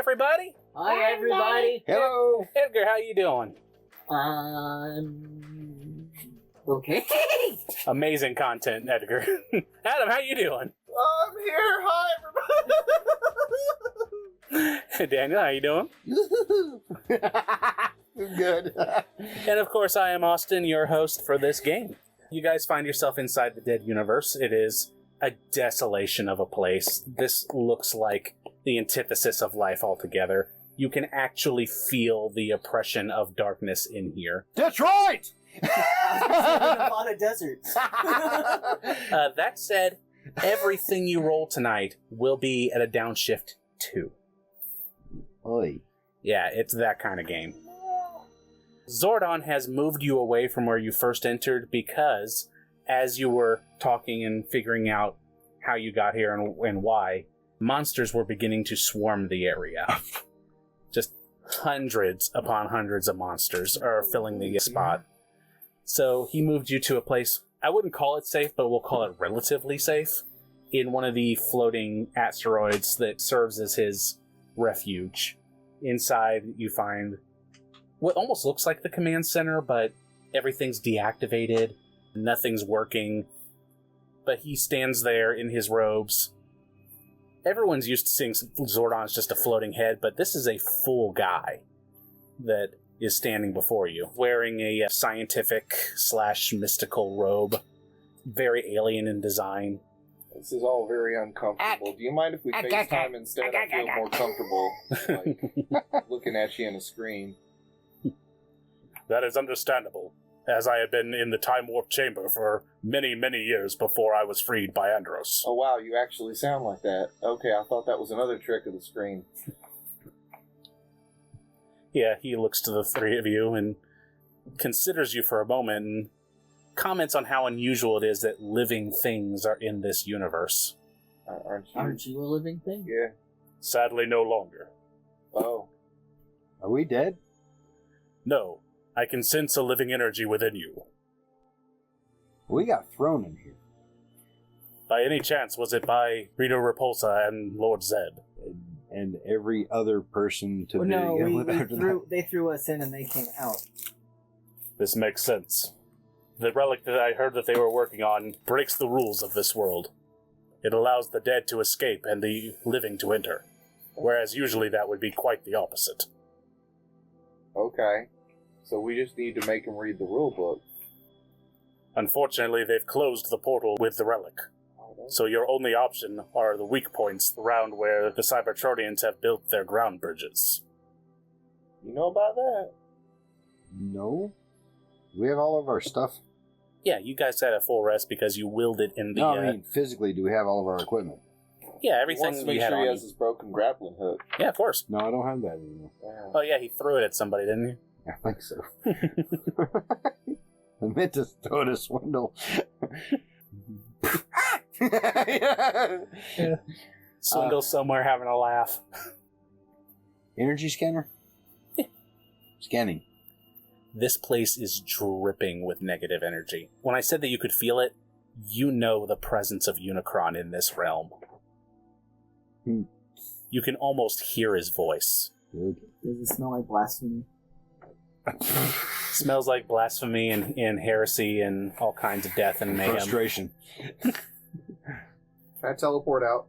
everybody. Hi, everybody. Hello. Edgar, how you doing? Okay. Amazing content, Edgar. Adam, how you doing? I'm here. Hi, everybody. Daniel, how you doing? Good. And of course, I am Austin, your host for this game. You guys find yourself inside the Dead Universe. It is a desolation of a place. This looks like the antithesis of life altogether. You can actually feel the oppression of darkness in here. Detroit! A lot of deserts. That said, everything you roll tonight will be at a downshift 2. Oi. Yeah, it's that kind of game. Zordon has moved you away from where you first entered because, as you were talking and figuring out how you got here and why, monsters were beginning to swarm the area. Just hundreds upon hundreds of monsters are filling the spot. So he moved you to a place, I wouldn't call it safe, but we'll call it relatively safe, in one of the floating asteroids that serves as his refuge. Inside, you find what almost looks like the command center, but everything's deactivated, nothing's working. But he stands there in his robes. Everyone's used to seeing Zordon as just a floating head, but this is a full guy that is standing before you, wearing a scientific/mystical robe, very alien in design. This is all very uncomfortable. Do you mind if we FaceTime instead? I feel more comfortable looking at you on a screen. That is understandable, as I have been in the Time Warp Chamber for many, many years before I was freed by Andros. Oh wow, you actually sound like that. Okay, I thought that was another trick of the screen. Yeah, he looks to the three of you and considers you for a moment and comments on how unusual it is that living things are in this universe. Aren't you a living thing? Yeah. Sadly, no longer. Oh. Are we dead? No, I can sense a living energy within you. We got thrown in here. By any chance, was it by Rito Repulsa and Lord Zed? And every other person to No, begin with after that. they threw us in and they came out. This makes sense. The relic that I heard that they were working on breaks the rules of this world. It allows the dead to escape and the living to enter, whereas usually that would be quite the opposite. Okay. So we just need to make him read the rule book. Unfortunately, they've closed the portal with the relic. So your only option are the weak points around where the Cybertronians have built their ground bridges. You know about that? No? Do we have all of our stuff? Yeah, you guys had a full rest because you willed it in the... No, I mean, physically, do we have all of our equipment? Yeah, He everything wants to make you had sure on he you. has his broken grappling hook. Yeah, of course. No, I don't have that anymore. Yeah. Oh yeah, he threw it at somebody, didn't I think so. I meant to throw it at Swindle. he? Swindle's somewhere having a laugh. Energy scanner? Scanning. This place is dripping with negative energy. When I said that you could feel it, you know the presence of Unicron in this realm. You can almost hear his voice. Good. Does it smell like blasphemy? Smells like blasphemy and heresy and all kinds of death and mayhem. Frustration. Can I teleport out?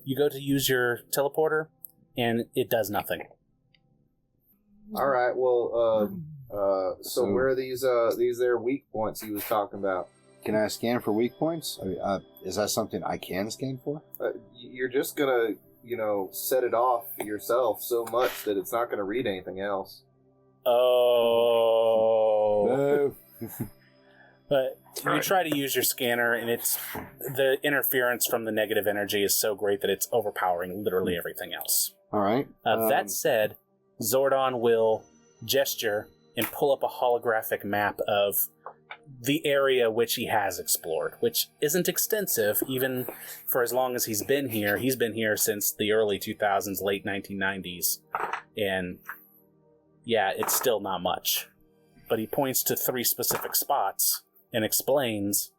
You go to use your teleporter, and it does nothing. Alright, well, so where are these there weak points he was talking about? Can I scan for weak points? Is that something I can scan for? You're just gonna, set it off yourself so much that it's not gonna read anything else. Oh. No. But you try to use your scanner, and the interference from the negative energy is so great that it's overpowering literally everything else. All right. That said, Zordon will gesture and pull up a holographic map of the area which he has explored, which isn't extensive, even for as long as he's been here. He's been here since the early 2000s, late 1990s, and yeah, it's still not much. But he points to 3 specific spots and explains,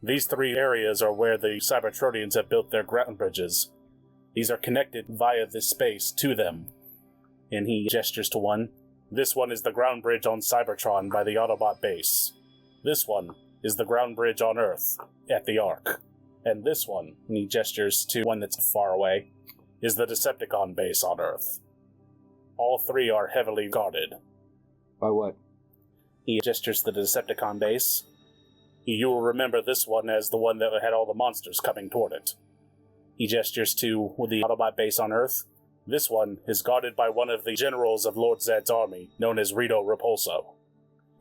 these 3 areas are where the Cybertronians have built their ground bridges. These are connected via this space to them. And he gestures to one. This one is the ground bridge on Cybertron by the Autobot base. This one is the ground bridge on Earth at the Ark. And this one, and he gestures to one that's far away, is the Decepticon base on Earth. All three are heavily guarded. By what? He gestures to the Decepticon base. You will remember this one as the one that had all the monsters coming toward it. He gestures to the Autobot base on Earth. This one is guarded by one of the generals of Lord Zed's army, known as Rebosound.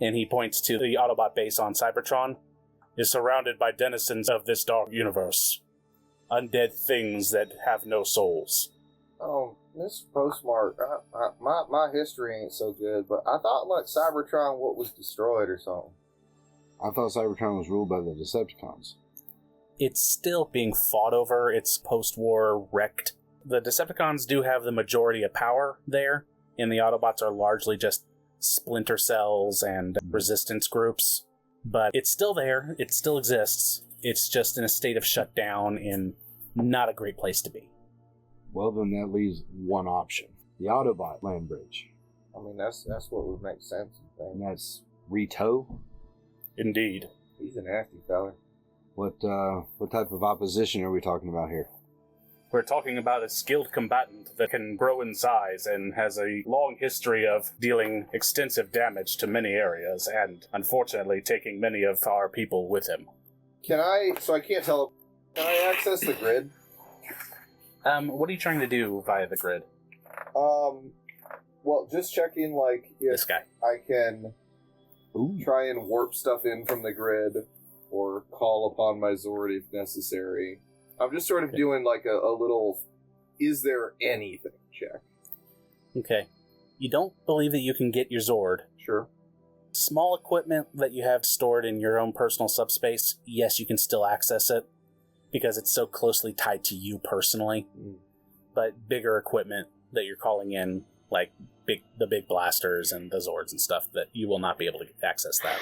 And he points to the Autobot base on Cybertron, is surrounded by denizens of this dark universe. Undead things that have no souls. Oh, Mr. Postmark, my history ain't so good, but I thought like Cybertron was destroyed or something. I thought Cybertron was ruled by the Decepticons. It's still being fought over. It's post-war wrecked. The Decepticons do have the majority of power there, and the Autobots are largely just splinter cells and resistance groups. But it's still there. It still exists. It's just in a state of shutdown and not a great place to be. Well, then that leaves one option. The Autobot land bridge. I mean, that's what would make sense. And that's Rito? Indeed. He's a nasty fella. What type of opposition are we talking about here? We're talking about a skilled combatant that can grow in size and has a long history of dealing extensive damage to many areas and, unfortunately, taking many of our people with him. So I can't tell, can I access the grid? What are you trying to do via the grid? Well, just checking, like, if This guy. I can try and warp stuff in from the grid or call upon my Zord if necessary. I'm just sort of doing, like, a little, is there anything check. Okay. You don't believe that you can get your Zord. Sure. Small equipment that you have stored in your own personal subspace, yes, you can still access it, because it's so closely tied to you personally. But bigger equipment that you're calling in, like the big blasters and the Zords and stuff, that you will not be able to access that.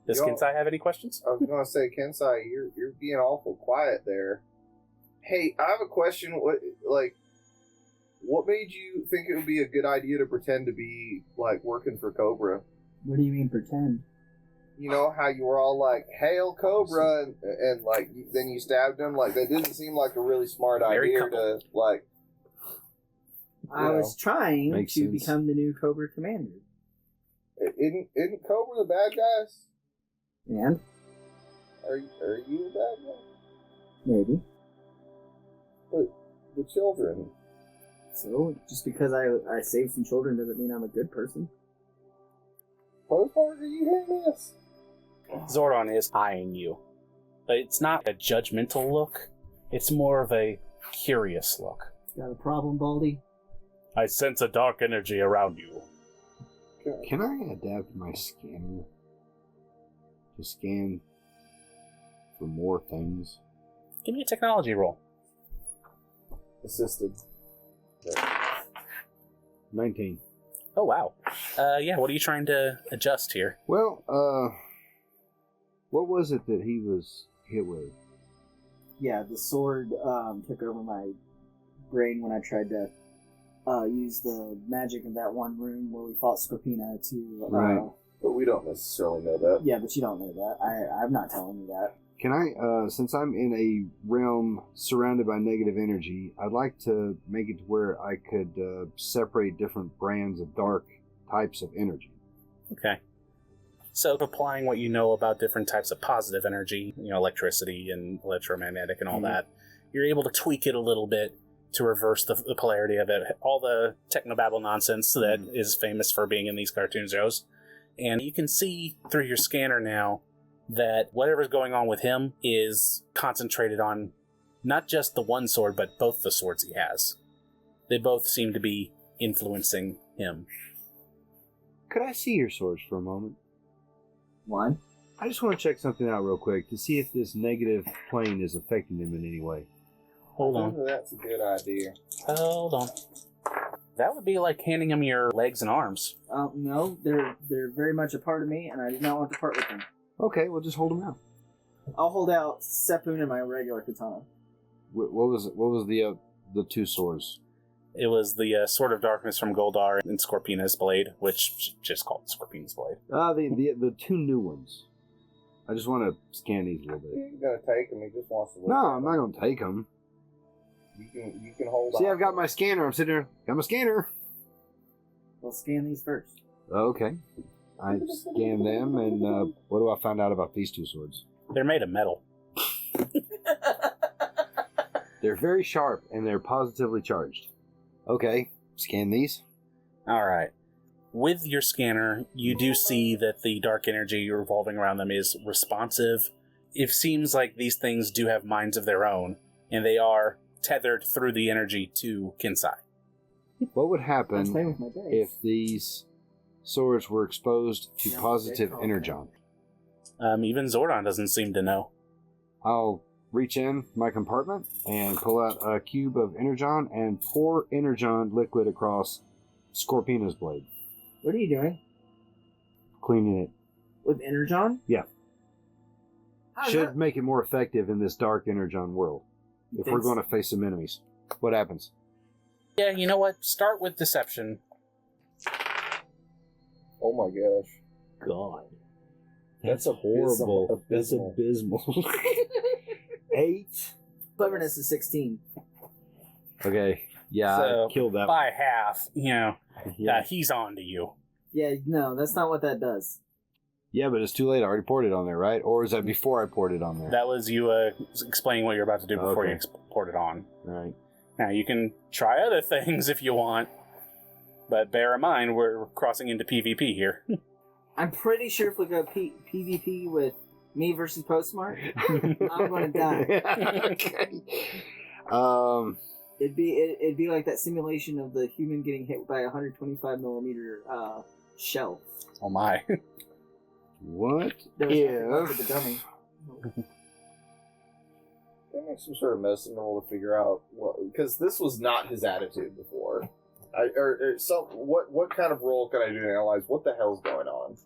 Does Kensei have any questions? I was going to say, Kensei, you're being awful quiet there. Hey, I have a question. What made you think it would be a good idea to pretend to be, like, working for Cobra? What do you mean pretend? You know how you were all like, "Hail Cobra," and like then you stabbed him. Like that didn't seem like a really smart idea to like. I was trying Makes to sense. become the new Cobra commander. Isn't Cobra the bad guys? And Are you the bad guy? maybe. But the children. So just because I saved some children doesn't mean I'm a good person. Postmark, are you hearing this? Zordon is eyeing you. But it's not a judgmental look. It's more of a curious look. Got a problem, Baldy? I sense a dark energy around you. Can I adapt my scanner to scan for more things? Give me a technology roll. Assisted. 19. Oh, wow. Yeah, what are you trying to adjust here? Well, what was it that he was hit with? Yeah, the sword took over my brain when I tried to use the magic in that one room where we fought Scorpina to... Right. But we don't necessarily know that. Yeah, but you don't know that. I'm not telling you that. Can I, since I'm in a realm surrounded by negative energy, I'd like to make it to where I could separate different brands of dark types of energy. Okay. So, applying what you know about different types of positive energy, electricity and electromagnetic and all that, you're able to tweak it a little bit to reverse the polarity of it. All the technobabble nonsense that is famous for being in these cartoon shows. And you can see through your scanner now that whatever's going on with him is concentrated on not just the one sword, but both the swords he has. They both seem to be influencing him. Could I see your swords for a moment? One. I just want to check something out real quick to see if this negative plane is affecting them in any way. Hold I on. think that's a good idea. Hold on. That would be like handing him your legs and arms. No, they're very much a part of me, and I do not want to part with them. Okay, we'll just hold them out. I'll hold out Sepun and my regular katana. What was the two swords? It was the Sword of Darkness from Goldar and Scorpina's Blade, which just called Scorpina's Blade. The two new ones. I just want to scan these a little bit. He's gonna take them. He just wants to look. No, at I'm not going to take them. You can hold. See, on. I've got my scanner. I'm sitting there. Got my scanner. We'll scan these first. Okay. I scan them, and what do I find out about these two swords? They're made of metal. They're very sharp, and they're positively charged. Okay. Scan these. All right. With your scanner, you do see that the dark energy revolving around them is responsive. It seems like these things do have minds of their own, and they are tethered through the energy to Kensei. What would I'm happen playing with my dice. if these swords were exposed to Yeah, positive okay. energon? Even Zordon doesn't seem to know. I'll reach in my compartment and pull out a cube of energon and pour energon liquid across Scorpina's blade, What are you doing? cleaning it. With Energon? Yeah. How is Should that- make it more effective in this dark energon world if we're Thanks. going to face some enemies. What happens? Yeah, you know what? Start with deception. Oh my gosh. God. That's horrible. That's abysmal. 8. Cleverness is 16. Okay. Yeah, So, I killed that By half, one. he's on to you. Yeah, no, that's not what that does. Yeah, but it's too late. I already poured it on there, right? Or is that before I poured it on there? That was you explaining what you're about to do before Okay. you poured it on. Right. Now, you can try other things if you want, but bear in mind, we're crossing into PvP here. I'm pretty sure if we go PvP with me versus Postmark, I'm gonna die. Okay. It'd be like that simulation of the human getting hit by a 125 millimeter shell. Oh my. What There was nothing left if... of the dummy. That makes some sort of medicine roll to figure out because this was not his attitude before. What kind of roll can I do to analyze what the hell's going on?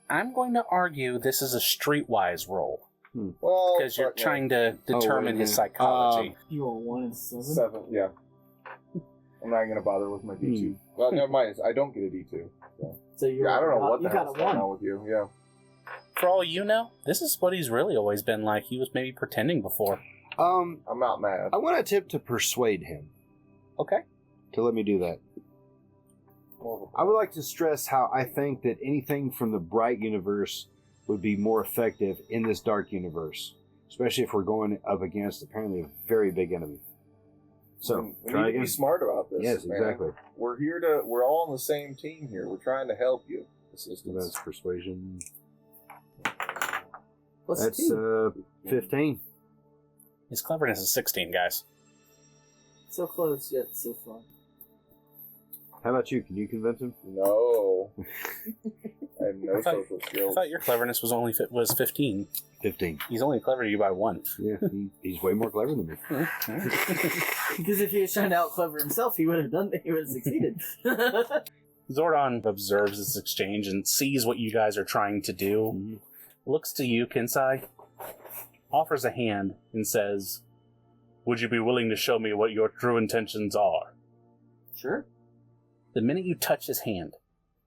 I'm going to argue this is a streetwise roll, Well, because you're fuck no. trying to determine his minute. psychology. You roll 1 and 7. 7. Yeah. I'm not gonna bother with my D2. Well, never mind. I don't get a D2. So you're Yeah, I don't know what you the got hell's a going 1. on with you. Yeah. For all you know, this is what he's really always been like. He was maybe pretending before. I'm not mad. I want to attempt to persuade him Okay. to let me do that. I would like to stress how I think that anything from the bright universe would be more effective in this dark universe, especially if we're going up against apparently a very big enemy. So, we try need to again. be smart about this. Yes, man. exactly. We're all on the same team here. We're trying to help you. So Assistance. that's persuasion. Plus That's 2. 15. His cleverness is 16, guys. So close yet so far. How about you? Can you convince him? No. I have no I thought- social I skills. thought your cleverness was only was 15. 15. He's only clever to you by 1. Yeah, he's way more clever than me. Because if he was trying to out clever himself, he would have done. He would have succeeded. Zordon observes this exchange and sees what you guys are trying to do. Mhm. Looks to you, Kensei, offers a hand, and says, "Would you be willing to show me what your true intentions are?" Sure. The minute you touch his hand,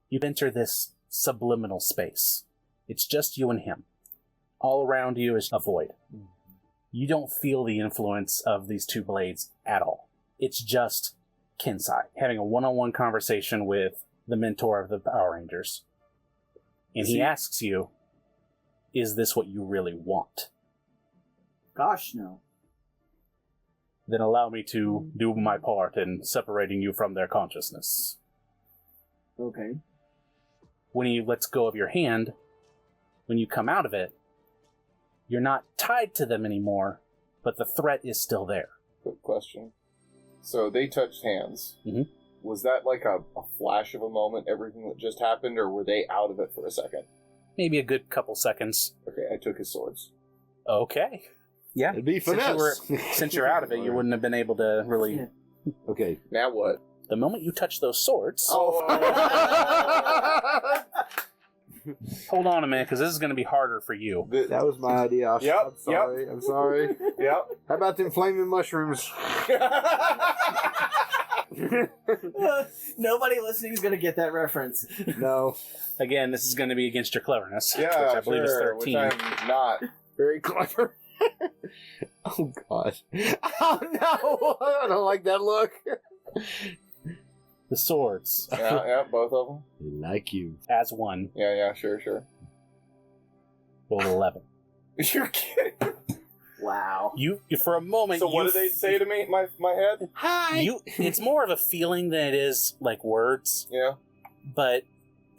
you enter this subliminal space. It's just you and him. All around you is a void. You don't feel the influence of these two blades at all. It's just Kensei having a one-on-one conversation with the mentor of the Power Rangers. And he asks you, is this what you really want? Gosh, no. Then allow me to do my part in separating you from their consciousness. Okay. When he lets go of your hand, when you come out of it, you're not tied to them anymore, but the threat is still there. Quick question. So they touched hands. Mhm. Was that like a flash of a moment, everything that just happened, or were they out of it for a second? Maybe a good couple seconds. Okay, I took his swords. Okay. Yeah. It'd be Since since you're out of it, you wouldn't have been able to really... Yeah. Okay. Now what? The moment you touch those swords... Oh. Hold on a minute, because this is going to be harder for you. That was my idea. Yep, I'm sorry. Yep. How about them flaming mushrooms? Nobody listening is going to get that reference. No. Again, this is going to be against your cleverness, Yeah, which I believe is sure, 13. which I'm not. Very clever. Oh, God. Oh, no. I don't like that look. The swords, Yeah, both of them. Like you. as one, Yeah, sure. rolled 11. You're kidding. Wow. You for a moment. So what did they say to me? My head? Hi. It's more of a feeling than it is like words. Yeah. But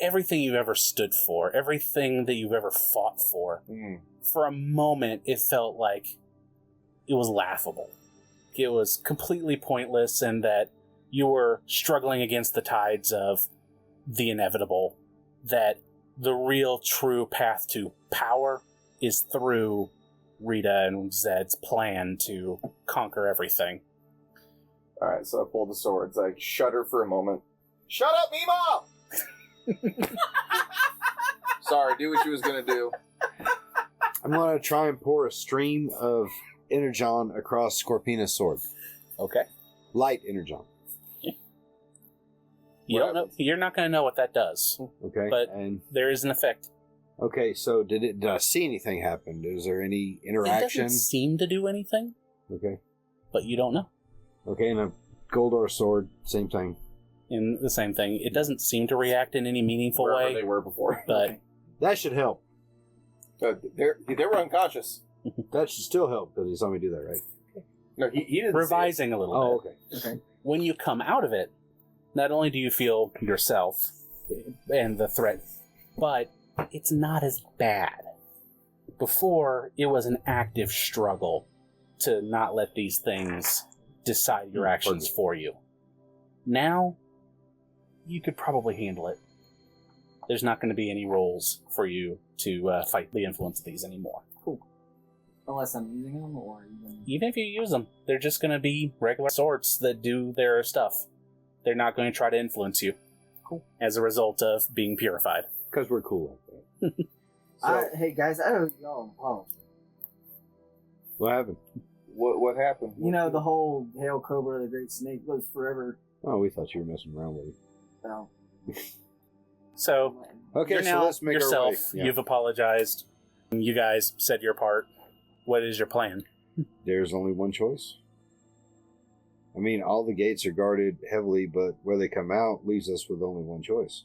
everything you've ever stood for, everything that you've ever fought for, for a moment, it felt like it was laughable. It was completely pointless, and that you were struggling against the tides of the inevitable. That the real, true path to power is through Rita and Zed's plan to conquer everything. Alright, so I pulled the swords. I shudder for a moment. Shut up, Mimo! Sorry, do what she was gonna do. I'm going to try and pour a stream of energon across Scorpina's sword. Okay. Light energon. You don't know. You're not going to know what that does. Okay. But and there is an effect. okay, so did I see anything happen? Is there any It interaction? doesn't seem to do anything, Okay. but you don't know. Okay, and a Goldor sword, same thing. In the same thing, it doesn't seem to react in any meaningful Wherever way. they were before. But That should help. They were unconscious. That should still help because he saw me do that, right? No, he didn't. revising a little Oh, bit. okay. Okay. When you come out of it, not only do you feel yourself and the threat, but it's not as bad. Before, it was an active struggle to not let these things decide your actions for you. Now, you could probably handle it. There's not going to be any roles for you to fight the influence of these anymore. Unless I'm using them, or Even if you use them, they're just going to be regular swords that do their stuff. They're not going to try to influence you. Cool. As a result of being purified. Because we're cool like that. Hey guys, I owe y'all. Oh, What happened? What happened? you know the whole Hail Cobra, the Great Snake lives forever. Oh, we thought you were messing around with it. So, So, Okay, you're so now let's make yourself. our way. Yeah. You've apologized. You guys said your part. What is your plan? There's only one choice. I mean, all the gates are guarded heavily, but where they come out leaves us with only one choice.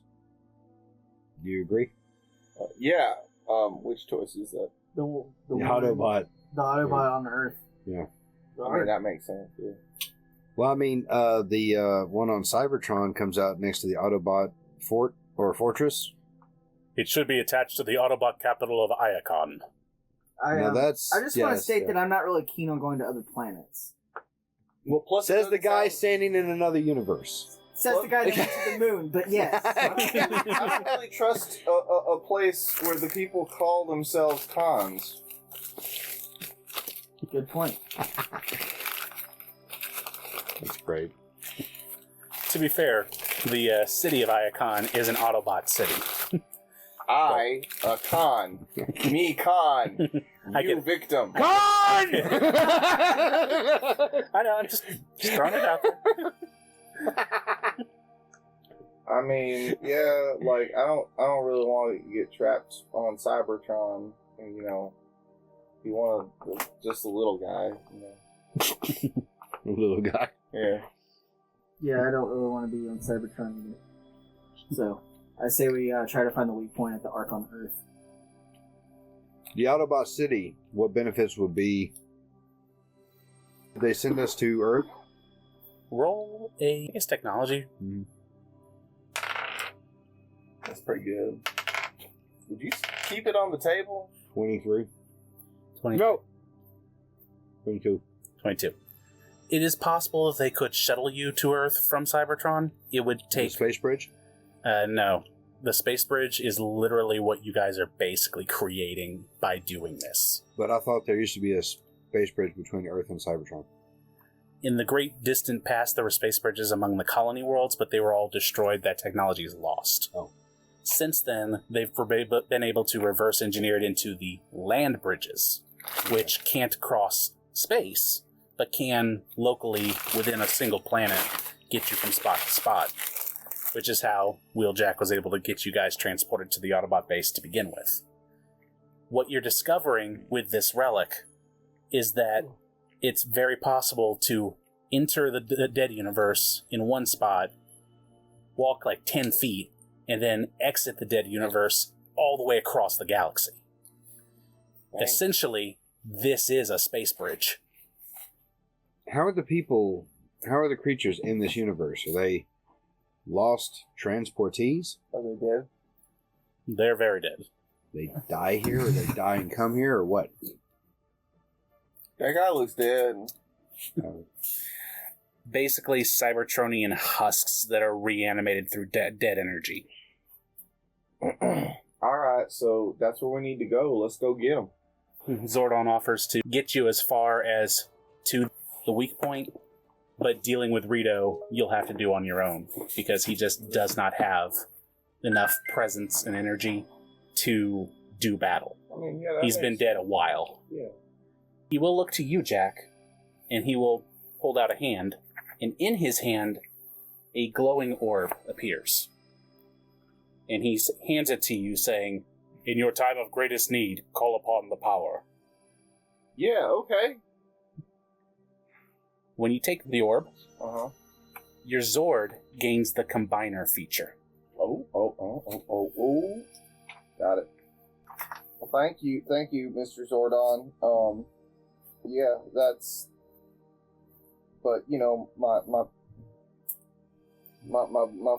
Do you agree? Yeah. Which choice is that? the Autobot. the Autobot on Earth. Yeah. I mean, that makes sense. Yeah. Well, I mean, the one on Cybertron comes out next to the Autobot fort or fortress. It should be attached to the Autobot capital of Iacon. Now that's. I just want to yes, state yeah. that I'm not really keen on going to other planets. Well, plus Says the guy standing in another universe. Says the guy that went to the moon, but yes. I don't really trust a place where the people call themselves cons. Good point. That's great. To be fair, the city of Iacon is an Autobot city. I, a con. Me, con. I You, get- victim. Gone! I know, I'm just throwing it out there. I mean, yeah, like I don't really want to get trapped on Cybertron, and you want just a little guy, Little guy. Yeah. Yeah, I don't really want to be on Cybertron either. So, I say we try to find the weak point at the Ark on Earth. The Autobot City, what benefits would be? They send us to Earth? Roll I guess technology. That's pretty good. Would you keep it on the table? 23. 20, No! 22. 22. It is possible if they could shuttle you to Earth from Cybertron. It would The take... space bridge? No. The space bridge is literally what you guys are basically creating by doing this. But I thought there used to be a space bridge between Earth and Cybertron. In the great distant past, there were space bridges among the colony worlds, but they were all destroyed. That technology is lost. Oh. Since then, they've been able to reverse engineer it into the land bridges, which can't cross space, but can locally, within a single planet, get you from spot to spot, which is how Wheeljack was able to get you guys transported to the Autobot base to begin with. What you're discovering with this relic is that it's very possible to enter the dead universe in one spot, walk like 10 feet, and then exit the dead universe all the way across the galaxy. Dang. Essentially, this is a space bridge. How are the creatures in this universe? Are they lost transportees? Are they dead? They're very dead. They die here, or they die and come here, or what? That guy looks dead. Basically, Cybertronian husks that are reanimated through dead energy. Alright, so that's where we need to go. Let's go get them. Zordon offers to get you as far as to the weak point, but dealing with Rito, you'll have to do on your own, because he just does not have enough presence and energy to do battle. I mean, yeah, he's been dead a while. Yeah. He will look to you, Jack, and he will hold out a hand, and in his hand, a glowing orb appears. And he hands it to you, saying, "In your time of greatest need, call upon the power." Yeah, okay. When you take the orb, Uh-huh. your Zord gains the Combiner feature. Oh. Got it. Well, thank you, Mr. Zordon. Yeah, that's... But, you know, my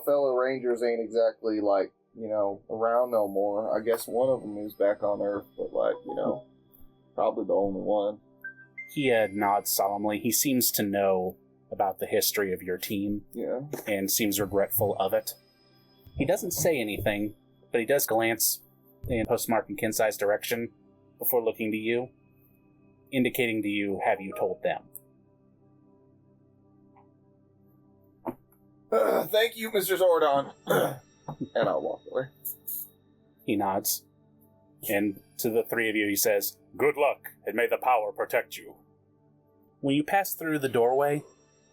fellow Rangers ain't exactly, like, you know, around no more. I guess one of them is back on Earth, but, like, you know, probably the only one. He nods solemnly. He seems to know about the history of your team. Yeah. And seems regretful of it. He doesn't say anything, but he does glance in Postmark and Kensei's direction before looking to you, indicating to you, have you told them? Thank you, Mr. Zordon. And I'll walk away. He nods. And to the three of you, he says, "Good luck, and may the power protect you." When you pass through the doorway,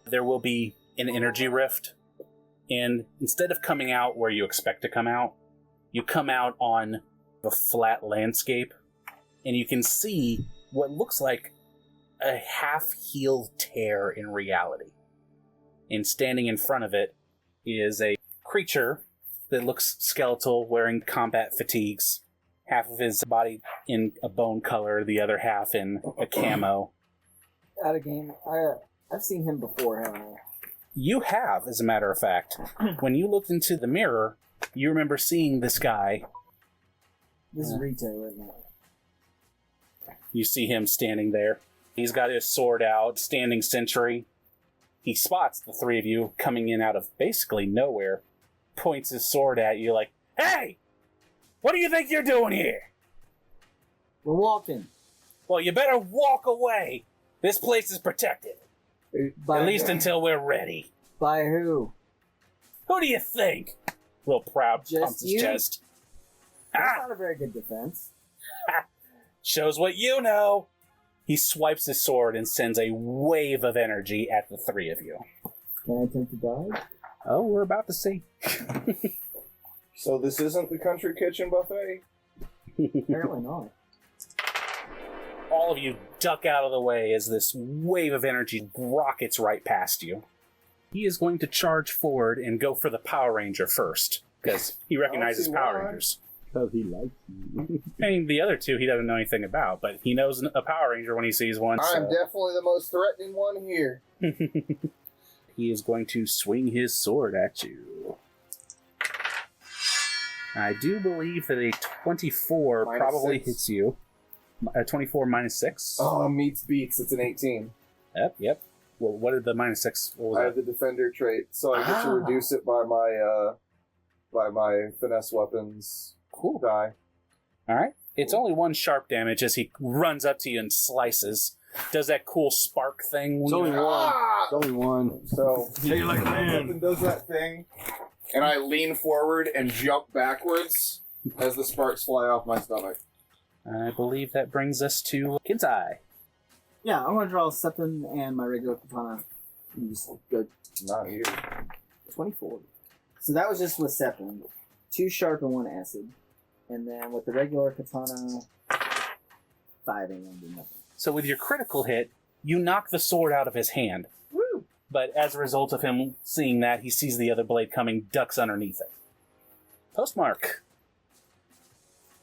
there will be an energy rift. And instead of coming out where you expect to come out, you come out on a flat landscape, and you can see what looks like a half-healed tear in reality. And standing in front of it is a creature that looks skeletal, wearing combat fatigues. Half of his body in a bone color, the other half in a camo. Out of game. I've seen him before, haven't I? You have, as a matter of fact. When you looked into the mirror, you remember seeing this guy. This is Rito, isn't it? You see him standing there. He's got his sword out, standing sentry. He spots the three of you coming in out of basically nowhere, points his sword at you like, "Hey! What do you think you're doing here?" We're walking. "Well, you better walk away. This place is protected. At least until we're ready." By who? "Who do you think?" Real proud, Just pumps his you? chest. That's not a very good defense. Shows what you know. He swipes his sword and sends a wave of energy at the three of you. Can I attempt to dodge? Oh, we're about to see. So this isn't the country kitchen buffet? Apparently not. All of you duck out of the way as this wave of energy rockets right past you. He is going to charge forward and go for the Power Ranger first, because he recognizes Power Rangers. Because he likes you. I mean, the other two he doesn't know anything about, but he knows a Power Ranger when he sees one. I'm definitely the most threatening one here. He is going to swing his sword at you. I do believe that a 24 minus probably 6. hits you. A 24 minus 6? Oh, meets beats. It's an 18. Yep. Well, what did the minus 6? I have the defender trait, so I get to reduce it by my finesse weapons. Cool. Die. Alright. It's only one sharp damage as he runs up to you and slices. Does that cool spark thing. It's only one. It's only one. So Say like man. weapon does that thing. And I lean forward and jump backwards as the sparks fly off my stomach. I believe that brings us to Kensei. Yeah, I want to draw Septon and my regular katana. And just go Not here. 24. So that was just with Septon. 2 sharp and 1 acid. And then with the regular katana, 5 and nothing. So with your critical hit, you knock the sword out of his hand. Woo! But as a result of him seeing that, he sees the other blade coming, ducks underneath it. Postmark.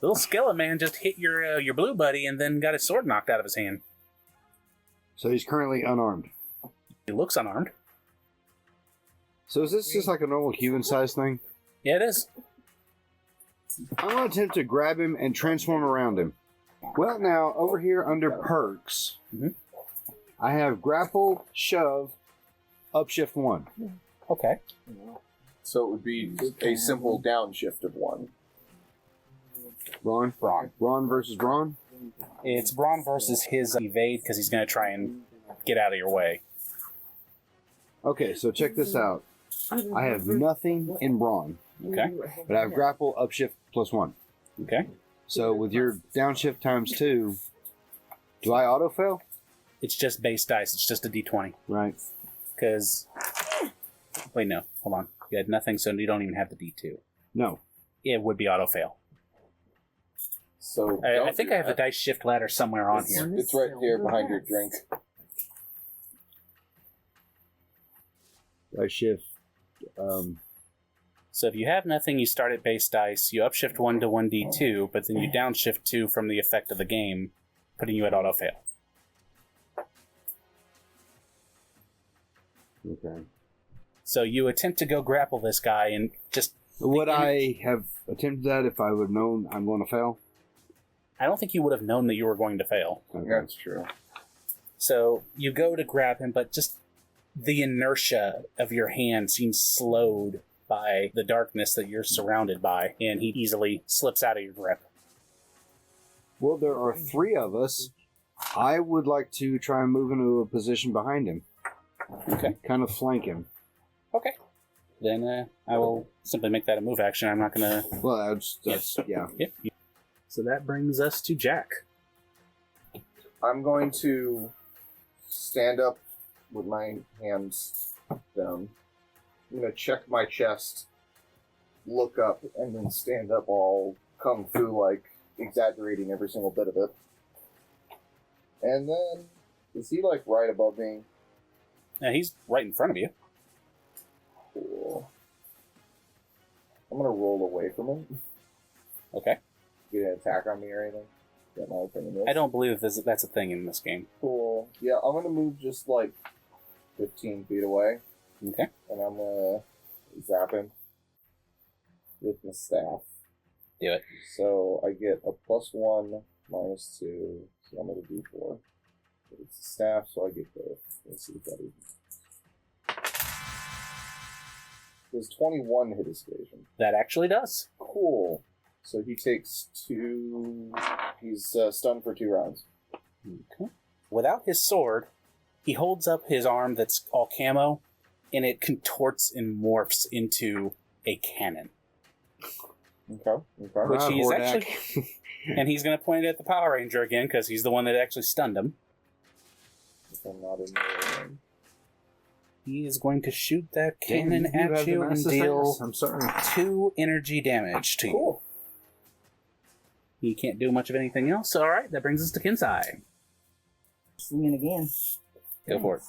Little skeleton man just hit your blue buddy and then got his sword knocked out of his hand. So he's currently unarmed. He looks unarmed. So is this just like a normal human-sized thing? Yeah, it is. I'm going to attempt to grab him and transform around him. Well, now, over here under perks, I have grapple, shove, upshift 1. Okay. So it would be a simple downshift of 1. Braun? Braun versus Braun? It's Braun versus his evade because he's going to try and get out of your way. Okay, so check this out. I have nothing in Braun, Okay. but I have grapple, upshift, +1. Okay. So with your downshift ×2, do I auto-fail? It's just base dice. It's just a d20. Right. Because... Wait, no. Hold on. You had nothing, so you don't even have the d2. No. It would be auto-fail. So I think I have the dice shift ladder somewhere on here. It's right there behind your drink. I shift. So if you have nothing, you start at base dice, you upshift 1 to 1d2, but then you downshift 2 from the effect of the game, putting you at auto-fail. Okay. So you attempt to go grapple this guy and just... Would I have attempted that if I would have known I'm going to fail? I don't think you would have known that you were going to fail. Okay. That's true. So you go to grab him, but just the inertia of your hand seems slowed by the darkness that you're surrounded by, and he easily slips out of your grip. Well, there are 3 of us. I would like to try and move into a position behind him. Okay. Kind of flank him. Okay. Then I will simply make that a move action. I'm not going to... Well, that's yeah. Yep. So that brings us to Jack. I'm going to stand up with my hands down. I'm going to check my chest, look up, and then stand up all kung fu-like, exaggerating every single bit of it. And then, is he like right above me? Now, he's right in front of you. Cool. I'm going to roll away from him. Okay. Get an attack on me or anything. Get my thing in this. I don't believe that's a thing in this game. Cool. Yeah, I'm gonna move just like 15 feet away. Okay. And I'm gonna zap him with the staff. Do it. So I get a +1, -2, so I'm gonna do 4. But it's a staff, so I get both. Let's see if that even. Does 21 hit his evasion? That actually does. Cool. So he takes 2. He's stunned for 2 rounds. Okay. Without his sword, he holds up his arm that's all camo, and it contorts and morphs into a cannon. Okay. Which he's Hordak. actually... And he's going to point it at the Power Ranger again, because he's the one that actually stunned him. If I'm not in there. He is going to shoot that Damn, cannon have at the you and master deal stance. I'm sorry. 2 energy damage to you. Cool. He can't do much of anything else. All right, that brings us to Kensei. Swinging again. Go for it.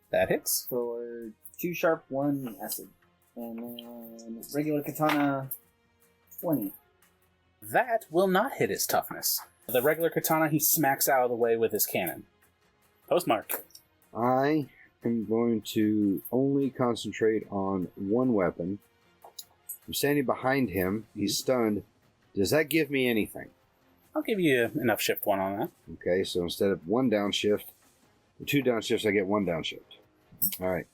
That hits. For 2 sharp, 1 acid. And then regular katana, 20. That will not hit his toughness. The regular katana he smacks out of the way with his cannon. Postmark. I am going to only concentrate on 1 weapon. I'm standing behind him. He's stunned. Does that give me anything? I'll give you enough shift 1 on that. Okay, so instead of 1 downshift, or 2 downshifts, I get 1 downshift. All right.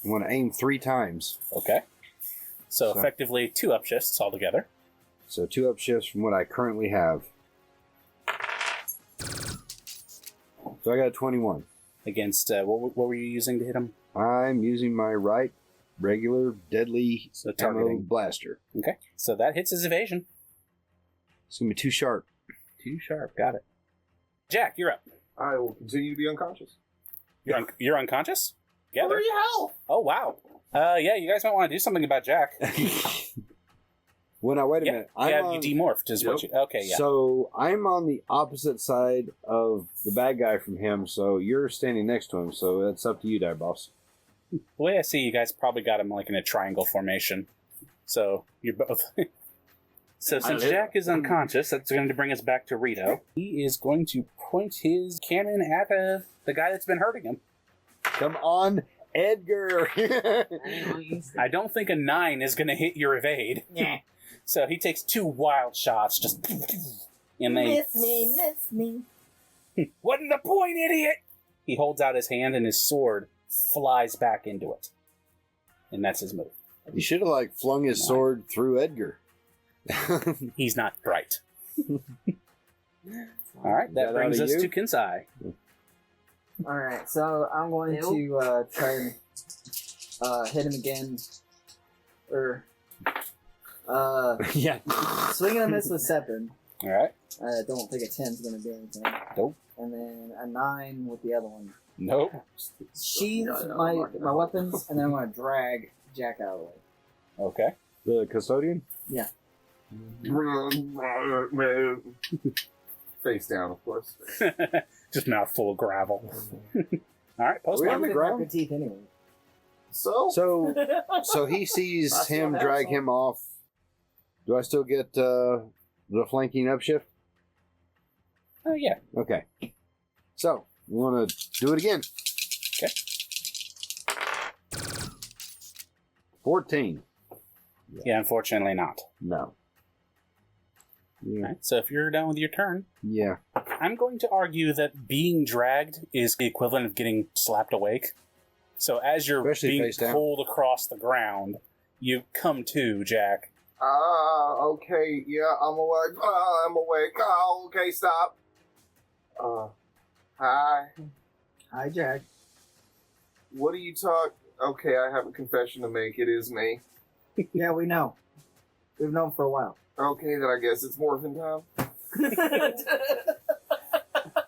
I'm going to aim 3 times. Okay. So So- effectively 2 upshifts altogether. So 2 upshifts from what I currently have. So I got a 21. Against, what were you using to hit him? I'm using my right regular deadly So ammo targeting. blaster. Okay. So that hits his evasion. It's going to be too sharp. Too sharp. Got it. Jack, you're up. I will continue to be unconscious. You're unconscious? Together? What your hell? Oh, wow. Yeah, you guys might want to do something about Jack. Well, now, wait a minute. You demorphed is what you... Okay, yeah. So, I'm on the opposite side of the bad guy from him, so you're standing next to him, so that's up to you there, boss. The way I see, you guys probably got him like in a triangle formation. So, you're both... So, since Jack is unconscious, that's going to bring us back to Rito. He is going to point his cannon at the guy that's been hurting him. Come on, Edgar! I don't think a 9 is going to hit your evade. Yeah. So he takes 2 wild shots, just... And they... Miss me. Wasn't the point, idiot! He holds out his hand and his sword flies back into it. And that's his move. He should have, flung his sword through Edgar. He's not bright. Alright, that brings us to Kensei. Alright, so I'm going to try and hit him again. Yeah. Swing and a miss with 7. Alright. I don't think a 10 is going to do anything. Nope. And then a 9 with the other one. Nope. Sheathe my weapons, and then I'm going to drag Jack out of the way. Okay. The custodian? Yeah. Face down, of course. Just mouth full of gravel. Alright, Postmark. on the ground? Good teeth anyway. So he sees That's him what drag happens. him off. Do I still get the flanking upshift? Oh, yeah. Okay. So, we want to do it again. Okay. 14. Yeah, unfortunately not. No. Yeah. Alright, so if you're done with your turn, Yeah. I'm going to argue that being dragged is the equivalent of getting slapped awake. So as you're Especially being face down. pulled across the ground, you come to, Jack. Okay, yeah, I'm awake. I'm awake. Oh, okay, stop. Hi. Hi, Jack. What do you talk? Okay, I have a confession to make. It is me. Yeah, we know. We've known for a while. Okay, then I guess it's morphin' time.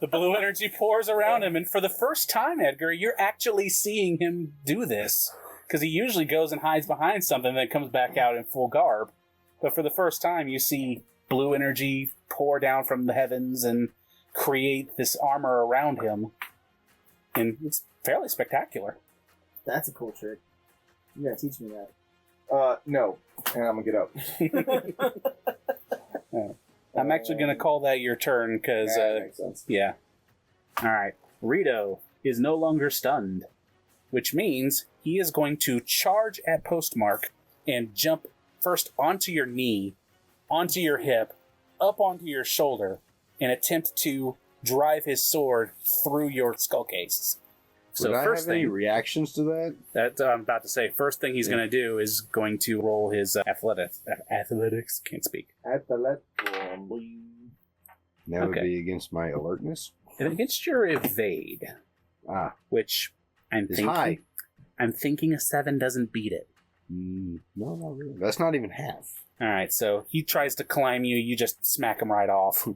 The blue energy pours around him, and for the first time, Edgar, you're actually seeing him do this. Because he usually goes and hides behind something and then comes back out in full garb. But for the first time, you see blue energy pour down from the heavens and create this armor around him. And it's fairly spectacular. That's a cool trick. You gotta teach me that. No. And I'm gonna get up. I'm actually going to call that your turn, because, That makes sense. yeah. Alright. Rito is no longer stunned, which means he is going to charge at Postmark and jump first onto your knee, onto your hip, up onto your shoulder, and attempt to drive his sword through your skull case. So Would I first have any thing, reactions to that? that I'm about to say, first thing he's going to do is going to roll his athletics. Can't speak. At the left. That would Okay. be against my alertness. And against your evade, Ah, which I'm it's thinking, high. I'm thinking a 7 doesn't beat it. No, not really. That's not even half. All right, so he tries to climb you. You just smack him right off.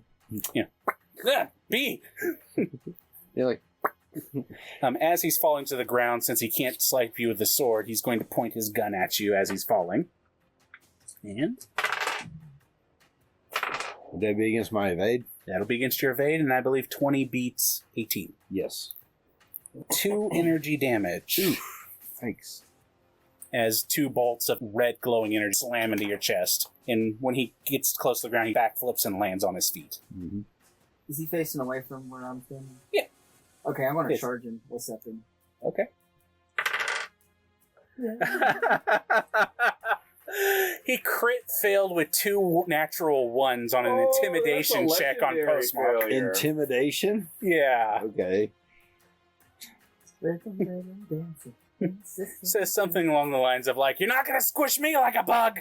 B. You're like, As he's falling to the ground, since he can't swipe you with the sword, he's going to point his gun at you as he's falling. And would that be against my evade? that'll be against your evade, and I believe 20 beats 18. Yes. 2 energy damage. Oof. Thanks. As 2 bolts of red glowing energy slam into your chest. And when he gets close to the ground, he backflips and lands on his feet. Mm-hmm. Is he facing away from where I'm standing? Yeah. Okay, I'm gonna Yes. charge him with something. Okay. He crit failed with 2 natural 1s on an intimidation that's a check on legendary Postmark. failure. Intimidation? Yeah. Okay. Says something along the lines of like, "You're not gonna squish me like a bug."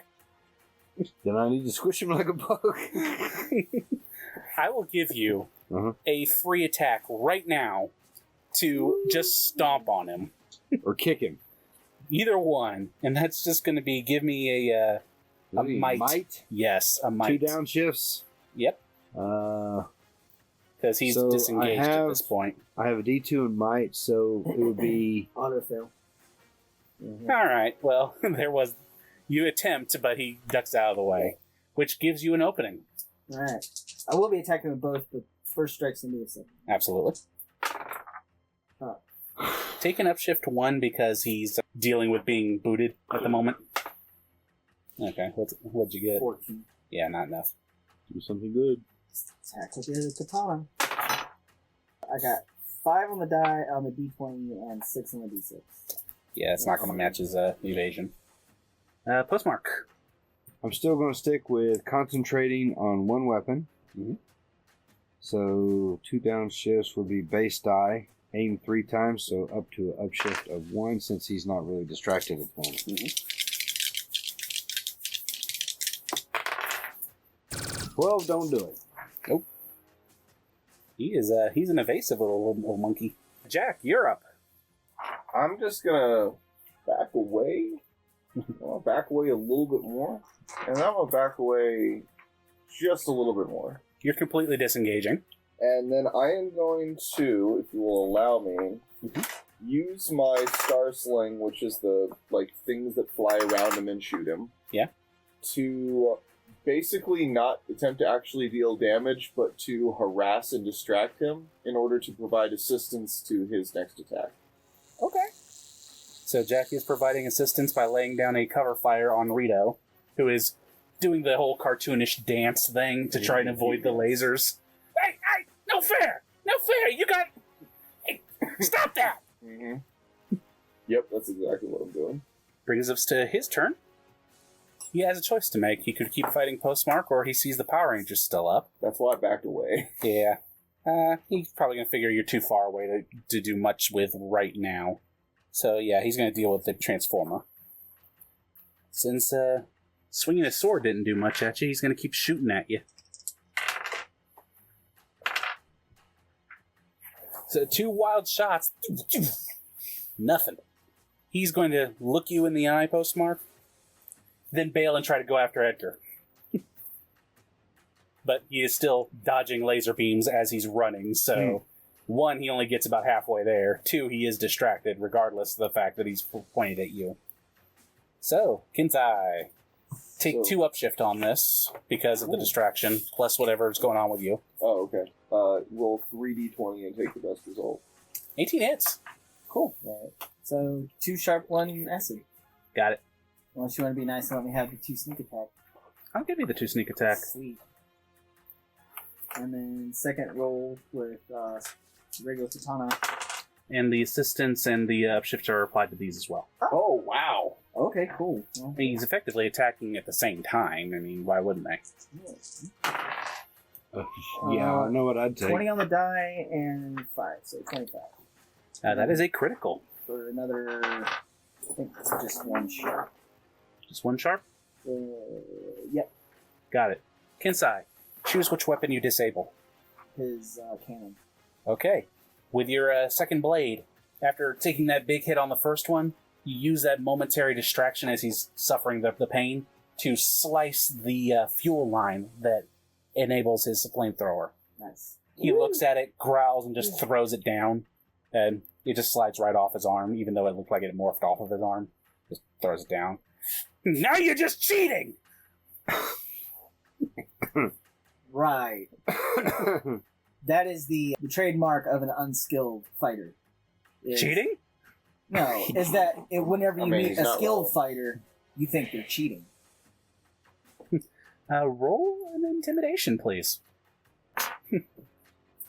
Then I need to squish him like a bug. I will give you Uh-huh. a free attack right now to just stomp on him. Or kick him. Either one. And that's just going to be give me a might. Yes, a might. 2 downshifts. Yep. Because he's disengaged at this point. I have a D2 in might, so it would be... Autofill. Mm-hmm. All right. Well, there was... You attempt, but he ducks out of the way, which gives you an opening. All right. I will be attacking with both, but first strike's into the second. Absolutely. Take an upshift 1 because he's dealing with being booted at the moment. Okay. What'd you get? 14. Yeah, not enough. Do something good. Attack with the katana. I got 5 on the die, on the D20, and 6 on the D6. Yeah, it's not going to match his evasion. Postmark. I'm still going to stick with concentrating on one weapon. Mm-hmm. So 2 downshifts would be base die. Aim 3 times, so up to an upshift of 1 since he's not really distracted at the moment. Mm-hmm. 12 don't do it. Nope. He's an evasive little monkey. Jack, you're up. I'm just gonna back away. I'll back away a little bit more. And I'm gonna back away just a little bit more. You're completely disengaging. And then I am going to, if you will allow me, use my Star Sling, which is the things that fly around him and shoot him. Yeah. To basically not attempt to actually deal damage, but to harass and distract him in order to provide assistance to his next attack. Okay. So Jack is providing assistance by laying down a cover fire on Rito, who is doing the whole cartoonish dance thing to try and avoid the lasers. Hey, no fair! No fair! You got... Hey, stop that! Mm-hmm. Yep, that's exactly what I'm doing. Brings us to his turn. He has a choice to make. He could keep fighting Postmark, or he sees the Power Rangers still up. That's why I backed away. Yeah. He's probably going to figure you're too far away to do much with right now. So, yeah, he's going to deal with the Transformer. Since swinging his sword didn't do much at you, he's going to keep shooting at you. So 2 wild shots. Nothing. He's going to look you in the eye, Postmark, then bail and try to go after Edgar. But he is still dodging laser beams as he's running, so 1, he only gets about halfway there. 2, he is distracted, regardless of the fact that he's pointed at you. So, Kensei, take 2 upshift on this because of the distraction, plus whatever's going on with you. Oh, okay. Roll 3d20 and take the best result. 18 hits. Cool. Right. So 2 sharp, 1 acid. Got it. Unless you want to be nice and let me have the 2 sneak attack. I'll give you the 2 sneak attack. Sweet. And then second roll with regular katana. And the assistance and the upshifts are applied to these as well. Oh, wow. Okay, cool. Well, He's effectively attacking at the same time. I mean, why wouldn't they? Yeah, I know what I'd take. 20 on the die and 5, so 25. That is a critical. For another, I think it's just 1 sharp. Just 1 sharp? Yep. Got it. Kensei, choose which weapon you disable. His cannon. Okay. With your second blade, after taking that big hit on the first one, you use that momentary distraction as he's suffering the pain to slice the fuel line that enables his flamethrower. Nice. He looks at it, growls, and just throws it down. And it just slides right off his arm, even though it looked like it morphed off of his arm. Just throws it down. Now you're just cheating! Right. That is the trademark of an unskilled fighter. Cheating? No, is that whenever you meet he's a not skilled wrong. fighter, you think they're cheating. Roll an intimidation, please.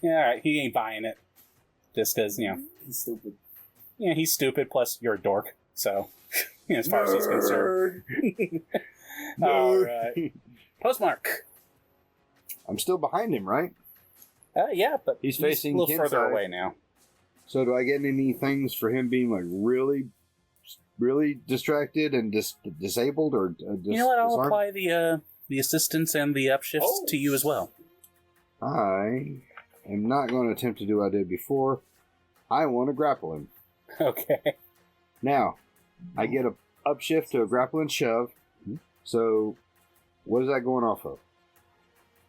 Yeah, alright, he ain't buying it. Just because, He's stupid. Yeah, he's stupid, plus you're a dork. So, as far as he's concerned. Alright. Postmark. I'm still behind him, right? Yeah, but He's facing a little further Kensei. away now. So do I get any things for him being really, really distracted and disabled, or You know what? I'll disarmed? apply the assistance and the upshifts to you as well. I am not going to attempt to do what I did before. I want to grapple him. Okay. Now, I get a upshift to a grapple and shove. So, what is that going off of?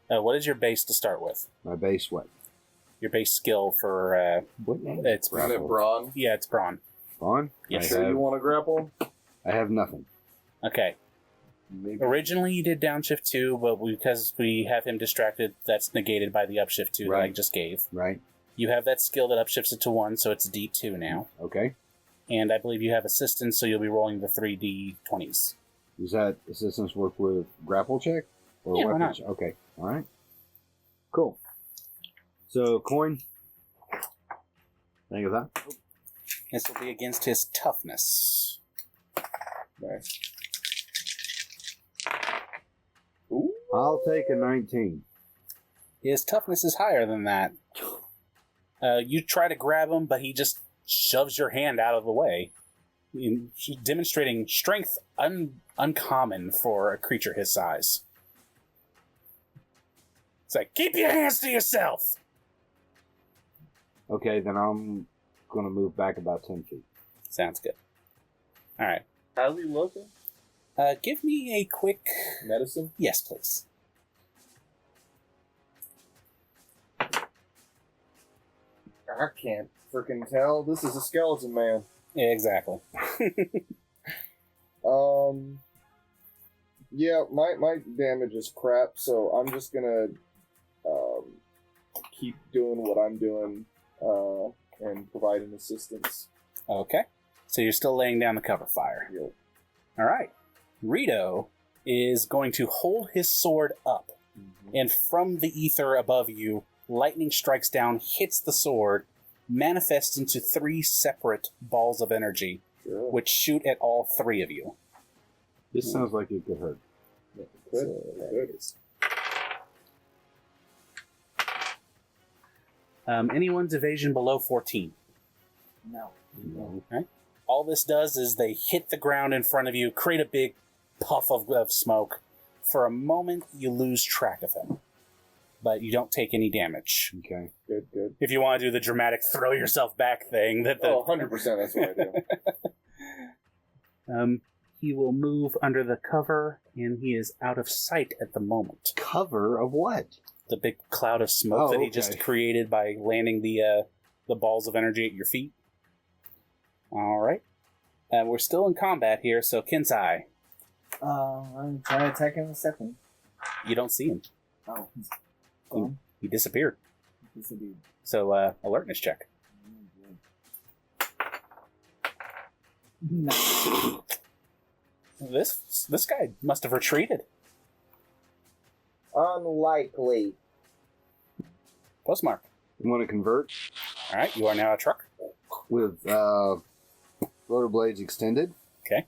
What is your base to start with? My base what? Your base skill for What name? it's Isn't it brawn? yeah, it's brawn. On? Yes. Sure, you want to grapple? I have nothing. Okay. Maybe. Originally, you did downshift 2, but because we have him distracted, that's negated by the upshift 2 that I Right. just gave. Right? You have that skill that upshifts it to 1, so it's D2 now. Okay. And I believe you have assistance, so you'll be rolling the 3D20s. Does that assistance work with grapple check? Or Yeah, why weapon not? check? Okay. Alright. Cool. So, coin. Think of that. This will be against his toughness. Nice. Ooh. I'll take a 19. His toughness is higher than that. You try to grab him, but he just shoves your hand out of the way, demonstrating strength uncommon for a creature his size. It's like, keep your hands to yourself! Okay, then I'm going to move back about 10 feet. Sounds good. Alright. How's he looking? Give me a quick... Medicine? Yes, please. I can't freaking tell. This is a skeleton man. Yeah, exactly. Yeah, my damage is crap, so I'm just gonna keep doing what I'm doing and providing assistance. Okay. So you're still laying down the cover fire. Yep. Alright. Rito is going to hold his sword up, and from the ether above you, lightning strikes down, hits the sword, manifests into 3 separate balls of energy, Sure. which shoot at all 3 of you. This sounds like it could hurt. Good. Anyone's evasion below 14. No. Okay. All this does is they hit the ground in front of you, create a big puff of smoke. For a moment, you lose track of him, but you don't take any damage. Okay. Good. If you want to do the dramatic throw yourself back thing, that the, Oh, 100%, that's what I do. he will move under the cover, and he is out of sight at the moment. Cover of what? The big cloud of smoke that he okay. just created by landing the balls of energy at your feet. All right. We're still in combat here, so Kensei, I'm trying to attack him in a second. you don't see him. Oh, he's gone. He disappeared. This will be. So, alertness check. No. This guy must have retreated. Unlikely. Postmark. You want to convert All right, you are now a truck. with rotor blades extended. Okay.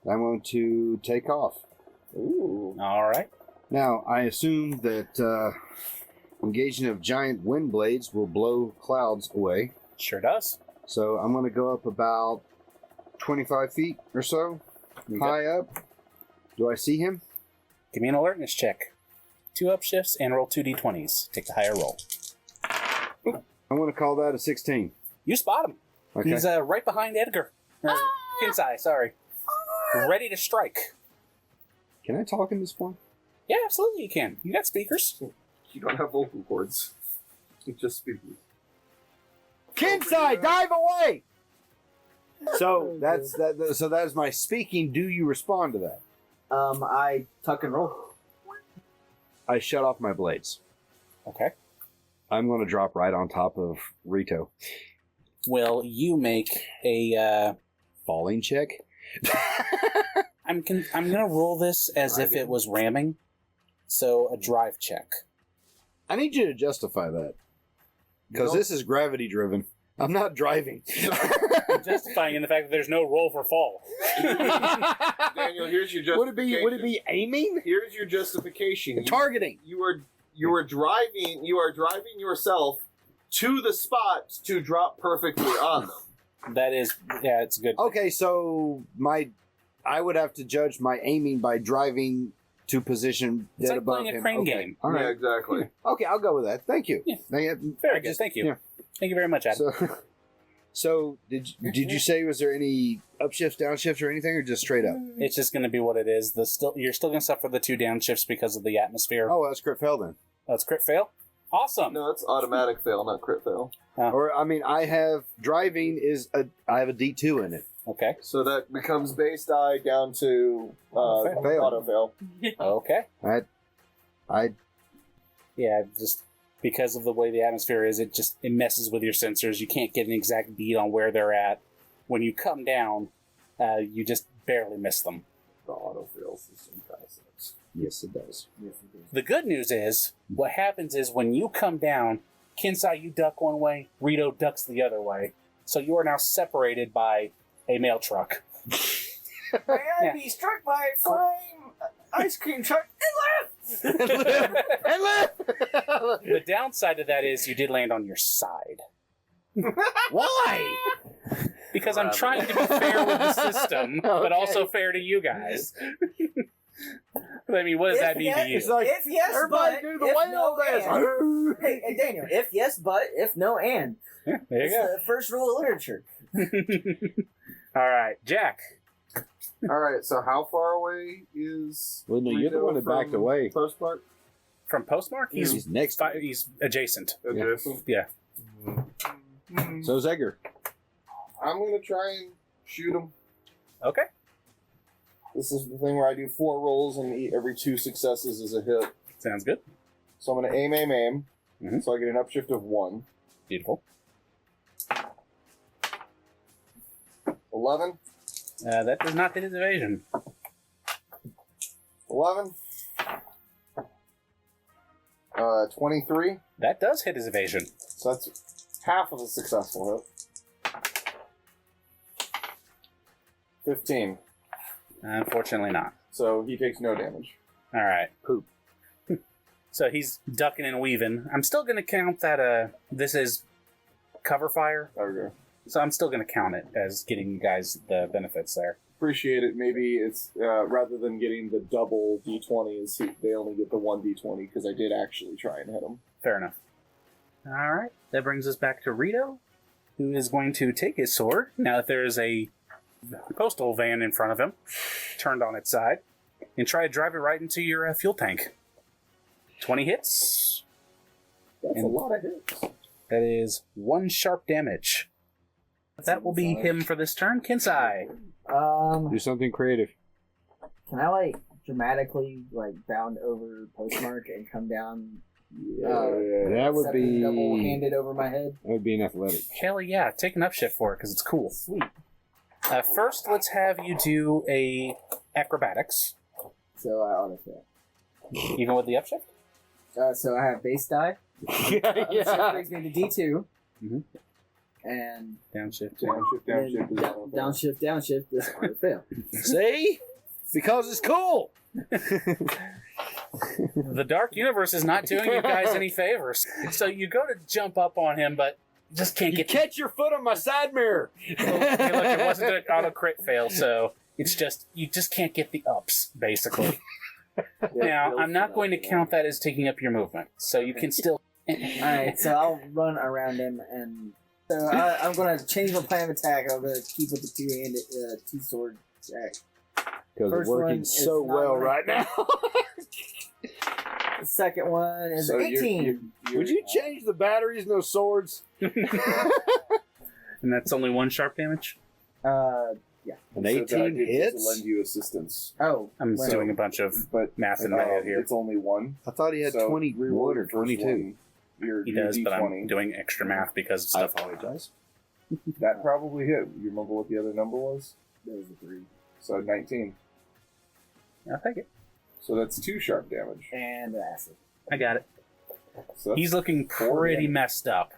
I'm going to take off. Ooh. All right. Now, I assume that engaging of giant wind blades will blow clouds away. Sure does. So I'm going to go up about 25 feet or so, high up. Do I see him? Give me an alertness check. 2 upshifts and roll 2 d20s. Take the higher roll. I'm going to call that a 16. You spot him. Okay. He's right behind Edgar. Or Kensei, sorry. Ready to strike. Can I talk in this point? Yeah, absolutely you can. You got speakers. You don't have vocal cords. You just speak. Kensei, dive away! So that is my speaking. Do you respond to that? I tuck and roll. I shut off my blades. Okay. I'm going to drop right on top of Rito. Will you make a... Falling check? I'm going to roll this as if it was ramming. So, a drive check. I need you to justify that. Because this is gravity driven. I'm not driving. Justifying in the fact that there's no roll for fall. Daniel, here's your justification. Would it be aiming? Here's your justification. Targeting. You are driving yourself to the spots to drop perfectly on them. That is, yeah, it's good. Okay, so I would have to judge my aiming by driving to position It's dead like above playing a him. crane Okay. game. All right. Yeah, exactly. Okay, I'll go with that. Thank you. Yeah. Thank you. Very good, thank you. Yeah. Thank you very much, Adam. So, So did you say, was there any upshifts, downshifts, or anything, or just straight up? It's just going to be what it is. You're still going to suffer the 2 downshifts because of the atmosphere. Oh, that's crit fail then. That's crit fail. Awesome. No, it's automatic fail, not crit fail. Or I mean, I have driving I have a D2 in it. Okay. So that becomes base die down to Fail. auto fail. Okay. I Yeah, just because of the way the atmosphere is, it messes with your sensors. You can't get an exact beat on where they're at. When you come down, you just barely miss them. The auto fail system kind of sucks. yes, it does. The good news is, what happens is when you come down, Kensei, you duck one way, Rito ducks the other way. So you are now separated by a mail truck. May I be struck by a flying ice cream truck and left? And left. The downside of that is you did land on your side. Why? Because I'm trying to be fair with the system, but also fair to you guys. I mean, what does that mean to you? It's like, If yes, everybody but do the if whale no, dance. and. Hey, Daniel, if yes, but if no, and. Yeah, there you It's go. the first rule of literature. All right, Jack. Alright, so how far away is. Well, no, you're the Rito one that backed from away. Postmark? From Postmark, He's next. he's adjacent. Adjacent? Yeah. So is Edgar. I'm gonna try and shoot him. Okay. This is the thing where I do 4 rolls and every 2 successes is a hit. Sounds good. So I'm gonna aim. Mhm. So I get an upshift of 1. Beautiful. 11. That does not hit his evasion. 11. 23. That does hit his evasion. So that's half of a successful hit. 15. Unfortunately not. So he takes no damage. All right. Poop. So he's ducking and weaving. I'm still going to count that this is cover fire. There we go. So I'm still going to count it as getting you guys the benefits there. Appreciate it. Maybe it's rather than getting the double d20, they only get the 1 d20 because I did actually try and hit him. Fair enough. All right. That brings us back to Rito, who is going to take his sword. Now that there is a postal van in front of him, turned on its side, and try to drive it right into your fuel tank. 20 hits. That's And- a lot of hits. That is 1 sharp damage. That will be him for this turn. Kensei. Do something creative. Can I dramatically bound over Postmark and come down? That would be double-handed over my head. That would be an athletic. Hell yeah, take an upshift for it because it's cool. Sweet. First, let's have you do a acrobatics, So I auto fail. even with the upshift. So I have base die. Yeah. So that brings me to D2. Mhm. And Downshift. Downshift is then downshift. This auto fail. See? Because it's cool. The Dark Universe is not doing you guys any favors. So you go to jump up on him, but just can't You get. catch your foot on my side mirror. Hey, look, it wasn't an auto crit fail, so it's just you just can't get the ups, basically. Now, I'm not going to count that as taking up your movement, so you can still. Alright, so I'll run around him and. So I'm going to change my plan of attack. I'm going to keep with the two-handed, two-sword attack. Because First it's working one is so not well gonna- right now. The second one is So 18. Would you change the batteries in those swords? And that's only 1 sharp damage. An So 18 I did hits? lend you assistance, Oh, I'm well, doing a bunch of but math in my head here. it's only 1. I thought he had So 21 reroll or your first 22. one. Your He does, D20. but I'm doing extra math because of I stuff. apologize. That probably hit. You remember what the other number was? That was a 3. So 19. I'll take it. So that's 2 sharp damage. And acid. I got it. So that's He's looking pretty messed up.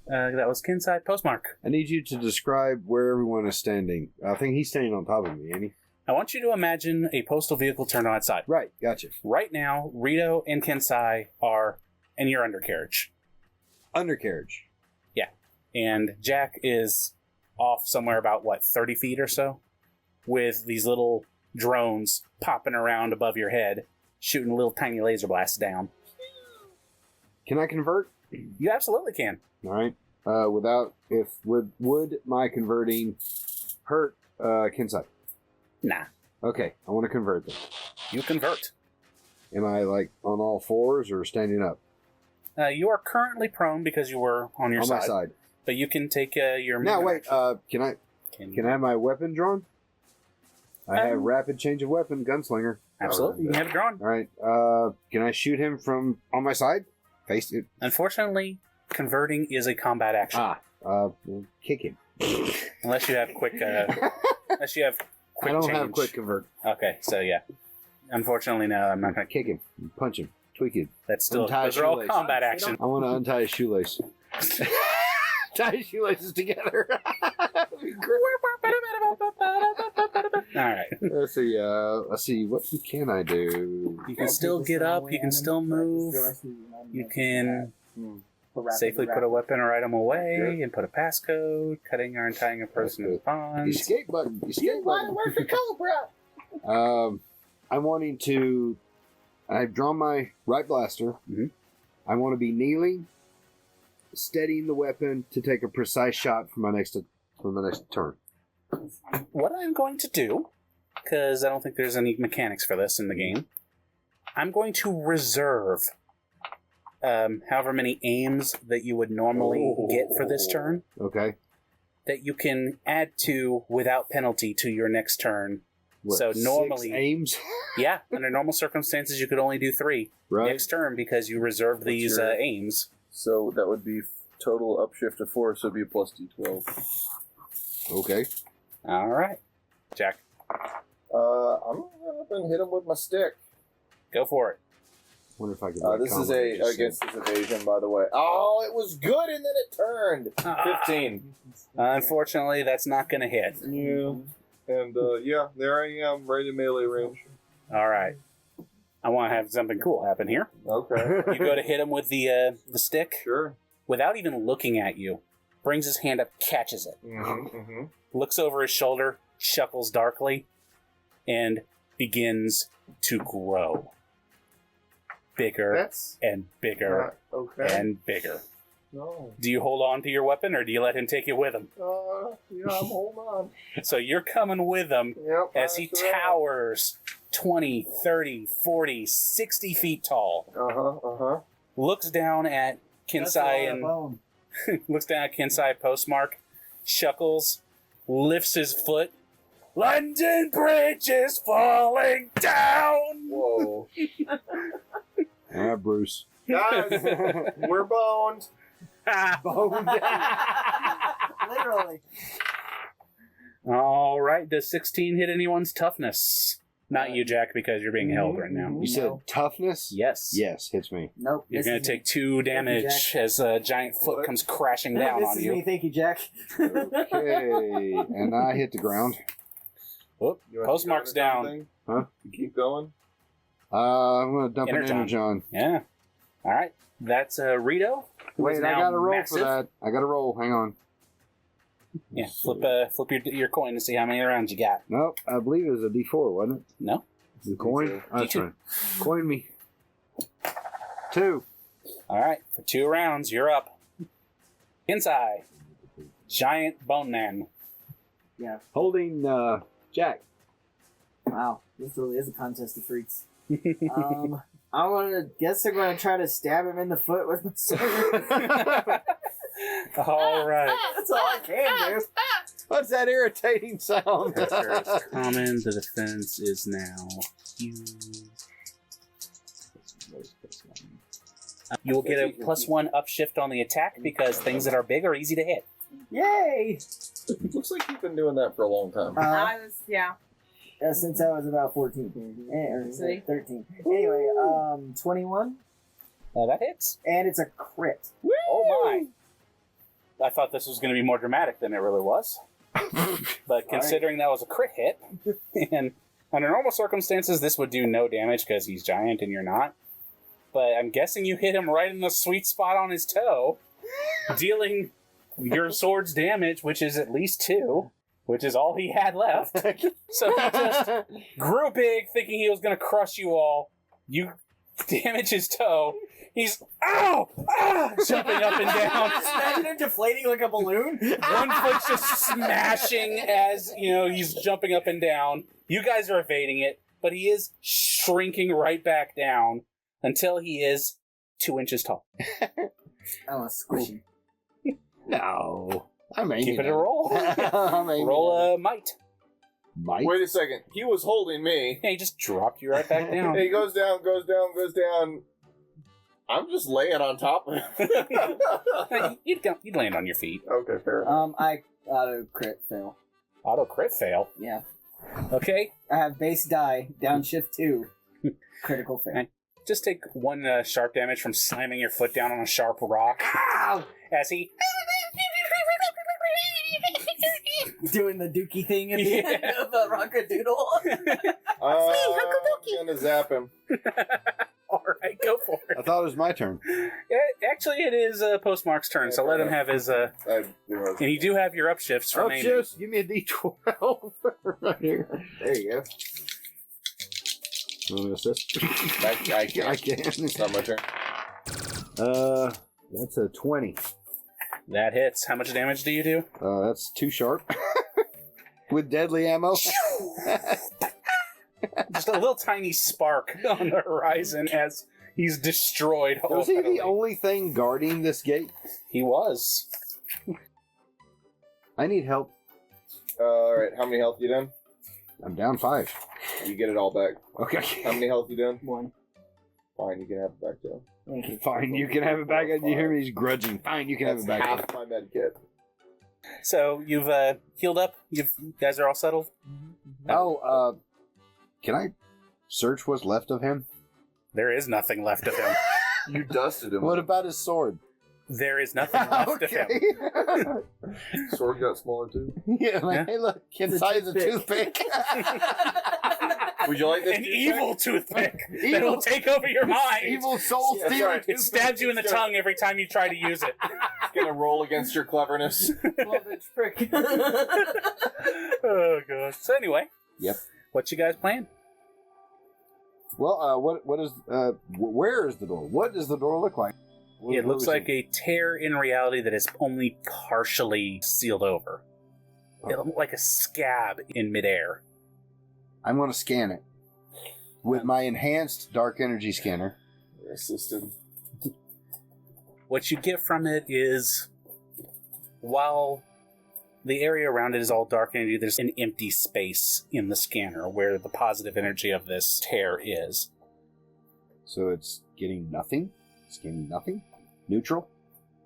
That was Kensei. Postmark. I need you to describe where everyone is standing. I think he's standing on top of me, ain't he? I want you to imagine a postal vehicle turned on its side. Right, gotcha. Right now, Rito and Kensei are in your undercarriage. Undercarriage. And Jack is off somewhere about, 30 feet or so? With these little drones popping around above your head, shooting little tiny laser blasts down. Can I convert? You absolutely can. All right. Would my converting hurt Kensei? Nah. Okay, I want to convert them. You convert. Am I like on all fours or standing up? You are currently prone because you were on your on side. my side. But you can take your... Now, wait, action. can I have my weapon drawn? I have rapid change of weapon, gunslinger. Absolutely, you can have it drawn. All right, can I shoot him from on my side? Face it. Unfortunately, converting is a combat action. Kick him. Unless you have quick... unless you have quick I don't change. have quick convert. Okay, so yeah. Unfortunately, no, I'm not going to... Kick him, punch him, tweak him. That's still... Untie Those are all shoelace. combat action. I want to untie his shoelace. Tie his shoelaces together. Alright. Let's see. What can I do? You can still get up, you can still move, you can safely put a weapon or item away and put a passcode, cutting or untying a person in bonds. Escape button. Escape button. Where's the Cobra? I'm wanting to. I've drawn my right blaster. Mm-hmm. I want to be kneeling, steadying the weapon to take a precise shot for my next turn. What I'm going to do, because I don't think there's any mechanics for this in the game, I'm going to reserve however many aims that you would normally get for this turn. Okay. That you can add to without penalty to your next turn. What, so normally 6 aims? Yeah, under normal circumstances you could only do 3 next turn because you reserved these aims. So that would be total upshift of 4, so it'd be a plus D12. Okay. Alright. Jack. I'm gonna run up and hit him with my stick. Go for it. Wonder if I can. This is against his evasion, by the way. Oh, it was good, and then it turned. 15. Unfortunately, that's not going to hit. Yeah. And there I am, right in melee range. All right. I want to have something cool happen here. Okay. You go to hit him with the stick. Sure. Without even looking at you, brings his hand up, catches it, looks over his shoulder, chuckles darkly, and begins to grow. Bigger and bigger and bigger. No. Do you hold on to your weapon, or do you let him take it with him? Yeah, I'm holding on. So you're coming with him as he towers 20, 30, 40, 60 feet tall. Looks down at Kensei and looks down at Kensei Postmark, chuckles, lifts his foot. London Bridge is falling down! Whoa. Bruce. Guys, we're boned. Boned. Literally. All right. Does 16 hit anyone's toughness? Not you, Jack, because you're being held right now. You said toughness? Yes. Yes, hits me. Nope. You're going to take 2 damage as a giant foot comes crashing down this on is you. me. Thank you, Jack. Okay, and I hit the ground. Whoop. Postmark's down. Huh? You keep going? I'm going to dump an Energon. Energon. Yeah. All right. That's Rito. who is Wait, I now got to roll massive. for that. I got to roll. Hang on. Yeah, flip your coin to see how many rounds you got. Nope, I believe it was a D4, wasn't it? No? The coin? D2. That's right. Coin me. 2. All right. For 2 rounds, you're up. Kensei. Giant Bone Man. Yeah. Holding Jack. Wow. This really is a contest of freaks. I want to guess they're going to try to stab him in the foot with my sword. All right. That's all I can do. What's that irritating sound? Common. The defense is now huge. You will get a +1 upshift on the attack because things that are big are easy to hit. Yay! Looks like you've been doing that for a long time. Since I was about 14. Or 13. Anyway, 21. That hits. And it's a crit. Oh my. I thought this was going to be more dramatic than it really was. But considering that was a crit hit, and under normal circumstances this would do no damage because he's giant and you're not. But I'm guessing you hit him right in the sweet spot on his toe, dealing your sword's damage, which is at least 2, which is all he had left. So he just grew big, thinking he was going to crush you all. You damage his toe. He's jumping up and down. Just imagine him deflating like a balloon. One foot's just smashing as, he's jumping up and down. You guys are evading it, but he is shrinking right back down until he is 2 inches tall. I want to squish him. No. I'm aiming. Keep it a roll. I'm aiming. Roll a might. Might? Wait a second. He was holding me. Yeah, he just dropped you right back down. He goes down. I'm just laying on top of him. You'd land on your feet. Okay, fair enough. I auto crit fail. Auto crit fail. Yeah. Okay. I have base die, downshift 2. Critical fail. Just take 1 sharp damage from slamming your foot down on a sharp rock. Ow! As he... Doing the dookie thing at the end of a Rockadoodle. I'm gonna zap him. Alright, go for it. I thought it was my turn. Actually, it is Postmark's turn, so let him have his... And you do have your upshifts remaining. Upshifts? Give me a D12 right here. There you go. You want me to assist? I can. I can. It's not my turn. That's a 20. That hits. How much damage do you do? That's 2 sharp. With deadly ammo. Just a little tiny spark on the horizon as he's destroyed. Was he the only thing guarding this gate? He was. I need help. Alright, how many health you done? I'm down 5. You get it all back. Okay. How many health you done? 1. Fine, you can have it back too. Thank you. Fine, you can have it back. You hear me? He's grudging. Fine, you can That's have it back. half my med kit. So you've healed up. You guys are all settled. Oh, can I search what's left of him? There is nothing left of him. You dusted him. What about his sword? There is nothing left of him. Sword got smaller too. Yeah, like, hey, look, Kensei's a toothpick. Would you like this? An toothpick? evil toothpick that Evil- will take over your mind. Evil soul Yeah, that's stealer. right. It stabs you in the tongue every time you try to use it. It's gonna roll against your cleverness. 12-inch prick. Oh gosh. So anyway. Yep. What you guys playing? Well, what is where is the door? What does the door look like? It looks like a tear in reality that is only partially sealed over. It looks like a scab in midair. I'm going to scan it with my enhanced dark energy scanner. Assisted. What you get from it is, while the area around it is all dark energy, there's an empty space in the scanner where the positive energy of this tear is. So it's getting nothing. Scanning nothing. Neutral.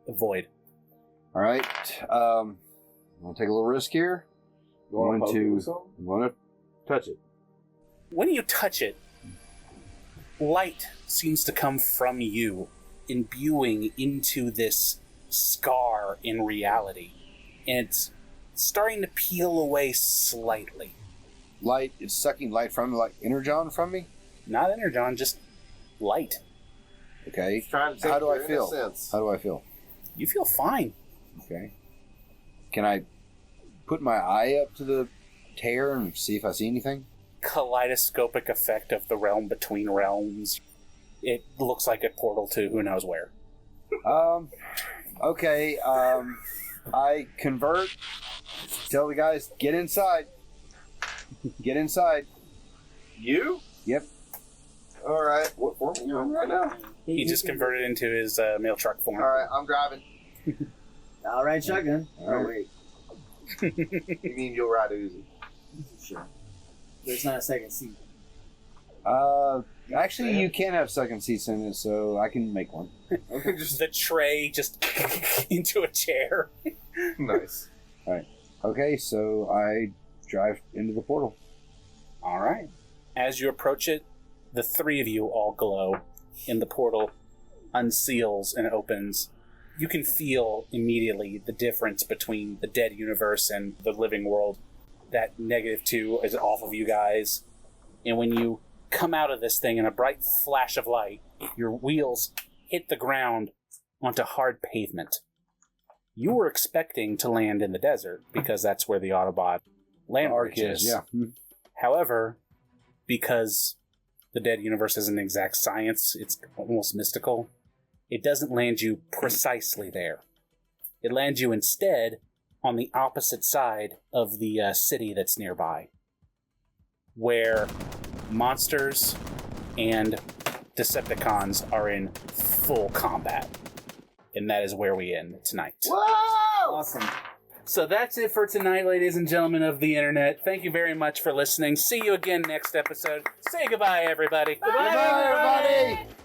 Void. All right. I'm going to take a little risk here. I'm going to touch it. When you touch it, light seems to come from you, imbuing into this scar in reality. And it's starting to peel away slightly. Light is sucking light from me, like energon from me? Not energon, just light. Okay. Trying to take How do I your feel? innocence. How do I feel? You feel fine. Okay. Can I put my eye up to the tear and see if I see anything? Kaleidoscopic effect of the realm between realms. It looks like a portal to who knows where. Okay, I convert, tell the guys, get inside. Get inside. You? Yep. Alright, what form are you in right now? He just converted into his mail truck form. Alright, I'm driving. Alright, shotgun. Oh, wait. You mean you'll ride Uzi? Sure. There's not a second seat. Actually, you can have second seats in it, so I can make one. Okay, just The tray just into a chair. nice. Okay, so I drive into the portal. All right. As you approach it, the three of you all glow, and the portal unseals and opens. You can feel immediately the difference between the dead universe and the living world. That -2 is off of you guys. And when you come out of this thing in a bright flash of light, your wheels hit the ground onto hard pavement. You were expecting to land in the desert, because that's where the Autobot land bridge is. Yeah. However, because the dead universe isn't exact science, it's almost mystical. it doesn't land you precisely there. It lands you instead on the opposite side of the city that's nearby, where monsters and Decepticons are in full combat. And that is where we end tonight. Whoa! Awesome. So that's it for tonight, ladies and gentlemen of the internet. Thank you very much for listening. See you again next episode. Say goodbye, everybody. Goodbye, everybody!